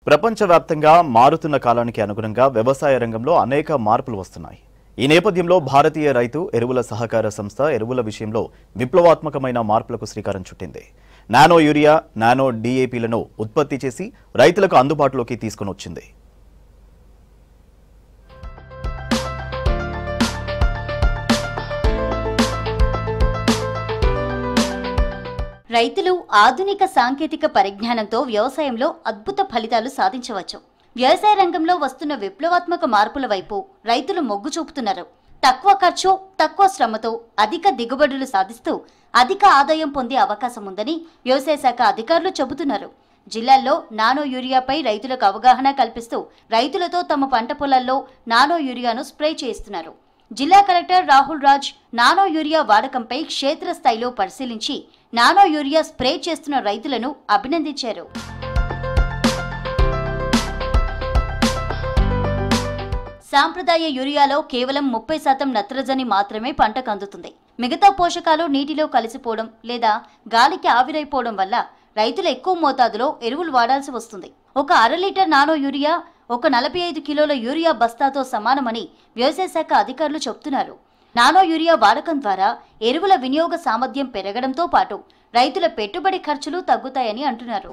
ప్రపంచవ్యాప్తంగా మారుతున్న కాలానికి అనుగుణంగా వ్యవసాయ రంగంలో అనేక మార్పులు వస్తున్నాయి. ఈ నేపథ్యంలో భారతీయ రైతు ఎరువుల సహకార సంస్థ ఎరువుల విషయంలో విప్లవాత్మకమైన మార్పులకు శ్రీకారం చుట్టింది. నానో యూరియా, నానో డీఏపీలను ఉత్పత్తి చేసి రైతులకు అందుబాటులోకి తీసుకొని వచ్చింది. రైతులు ఆధునిక సాంకేతిక పరిజ్ఞానంతో వ్యవసాయంలో అద్భుత ఫలితాలు సాధించవచ్చు. వ్యవసాయ రంగంలో వస్తున్న విప్లవాత్మక మార్పుల వైపు రైతులు మొగ్గు చూపుతున్నారు. తక్కువ ఖర్చు, తక్కువ శ్రమతో అధిక దిగుబడులు సాధిస్తూ అధిక ఆదాయం పొందే అవకాశం ఉందని వ్యవసాయ శాఖ అధికారులు చెబుతున్నారు. జిల్లాల్లో నానో యూరియాపై రైతులకు అవగాహన కల్పిస్తూ రైతులతో తమ పంట పొలాల్లో నానో యూరియాను స్ప్రే చేస్తున్నారు. జిల్లా collector Rahul Raj nano urea వాడకంపై క్షేత్రస్థాయిలో పరిశీలించి నానో యూరియా స్ప్రే చేస్తున్న రైతులను అభినందించారు. సాంప్రదాయ యూరియాలో కేవలం 30% నత్రజని మాత్రమే పంటకు అందుతుంది. మిగతా పోషకాలు నీటిలో కలిసిపోవడం లేదా గాలికి ఆవిరైపోవడం వల్ల రైతులు ఎక్కువ మోతాదులో ఎరువులు వాడాల్సి వస్తుంది. ఒక 1/2 లీటర్ నానో యూరియా ఒక 45 కిలోల యూరియా బస్తాతో సమానమని వ్యవసాయ శాఖ అధికారులు చెబుతున్నారు. నానో యూరియా వాడకం ద్వారా ఎరువుల వినియోగ సామర్థ్యం పెరగడంతో పాటు రైతుల పెట్టుబడి ఖర్చులు తగ్గుతాయని అంటున్నారు.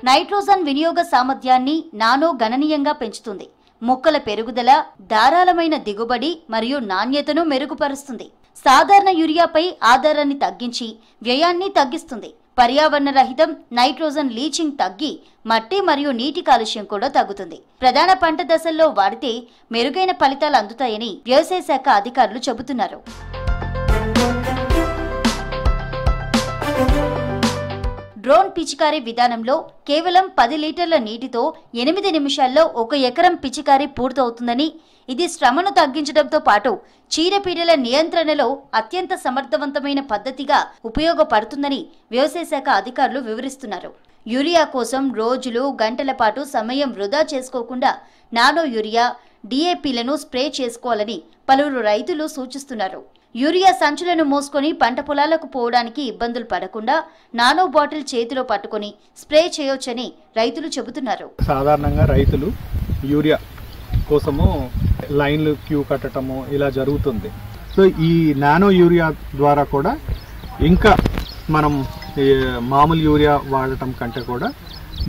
నైట్రోజన్ వినియోగ సామర్థ్యాన్ని నానో గణనీయంగా పెంచుతుంది. మొక్కల పెరుగుదల, ధారాళమైన దిగుబడి మరియు నాణ్యతను మెరుగుపరుస్తుంది. సాధారణ యూరియాపై ఆధారాన్ని తగ్గించి వ్యయాన్ని తగ్గిస్తుంది. పర్యావరణ రహితం నైట్రోజన్ లీచింగ్ తగ్గి మట్టి మరియు నీటి కాలుష్యం కూడా తగ్గుతుంది. ప్రధాన పంట దశల్లో వాడితే మెరుగైన ఫలితాలు అందుతాయని వ్యవసాయ శాఖ అధికారులు చెబుతున్నారు. డ్రోన్ పిచికారీ విధానంలో కేవలం 10 లీటర్ల నీటితో 8 నిమిషాల్లో 1 ఎకరం పిచికారీ పూర్తవుతుందని, ఇది శ్రమను తగ్గించడంతో పాటు చీడపీడల నియంత్రణలో అత్యంత సమర్థవంతమైన పద్ధతిగా ఉపయోగపడుతుందని వ్యవసాయ శాఖ అధికారులు వివరిస్తున్నారు. యూరియా కోసం రోజులు, గంటల పాటు సమయం వృధా చేసుకోకుండా నానో యూరియా, డీఏపీలను స్ప్రే చేసుకోవాలని పలువురు రైతులు సూచిస్తున్నారు. యూరియా సంచులను మోసుకొని పంట పొలాలకు పోవడానికి ఇబ్బందులు పడకుండా నానో బాటిల్ చేతిలో పట్టుకొని స్ప్రే చేయొచ్చని రైతులు చెబుతున్నారు. సాధారణంగా రైతులు యూరియా కోసము లైన్లు క్యూ కట్టడము ఇలా జరుగుతుంది. సో ఈ నానో యూరియా ద్వారా కూడా ఇంకా మనం మామూలు యూరియా వాడటం కంటే కూడా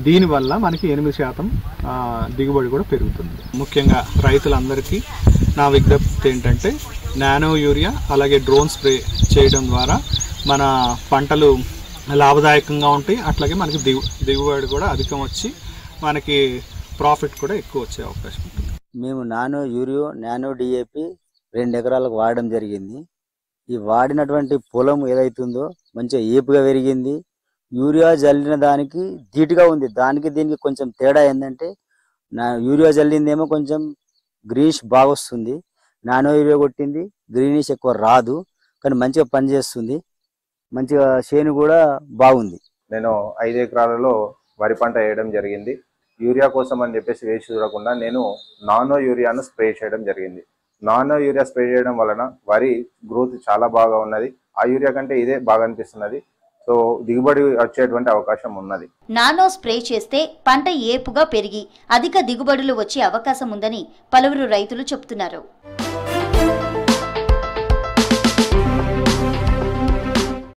దీనివల్ల మనకి 8% దిగుబడి కూడా పెరుగుతుంది. ముఖ్యంగా రైతులందరికీ నా విజ్ఞప్తి ఏంటంటే నానో యూరియా అలాగే డ్రోన్ స్ప్రే చేయడం ద్వారా మన పంటలు లాభదాయకంగా ఉంటాయి. అట్లాగే మనకి దిగుబడి కూడా అధికం వచ్చి మనకి ప్రాఫిట్ కూడా ఎక్కువ వచ్చే అవకాశం ఉంటుంది. మేము నానో యూరియా, నానో డిఏపి 2 ఎకరాలకు వాడడం జరిగింది. ఈ వాడినటువంటి పొలం ఏదైతుందో మంచిగా ఏపుగా పెరిగింది. యూరియా జల్లిన దానికి ధీటుగా ఉంది. దానికి దీనికి కొంచెం తేడా ఏంటంటే యూరియా జల్లిందేమో కొంచెం గ్రీనిష్ బాగా వస్తుంది, నానో యూరియా కొట్టింది గ్రీనిష్ ఎక్కువ రాదు, కానీ మంచిగా పనిచేస్తుంది. మంచిగా చేను కూడా బాగుంది. నేను 5 ఎకరాలలో వరి పంట వేయడం జరిగింది. యూరియా కోసం అని చెప్పేసి వేసి చూడకుండా నేను నానో యూరియాను స్ప్రే చేయడం జరిగింది. నానో యూరియా స్ప్రే చేయడం వలన వరి గ్రోత్ చాలా బాగా ఉన్నది. ఆ యూరియా కంటే ఇదే బాగా అనిపిస్తున్నది. సో దిగుబడి వచ్చేటువంటి అవకాశం ఉన్నది. నానో స్ప్రే చేస్తే పంట ఏపుగా పెరిగి అధిక దిగుబడులు వచ్చే అవకాశం ఉందని పలువురు రైతులు చెబుతున్నారు.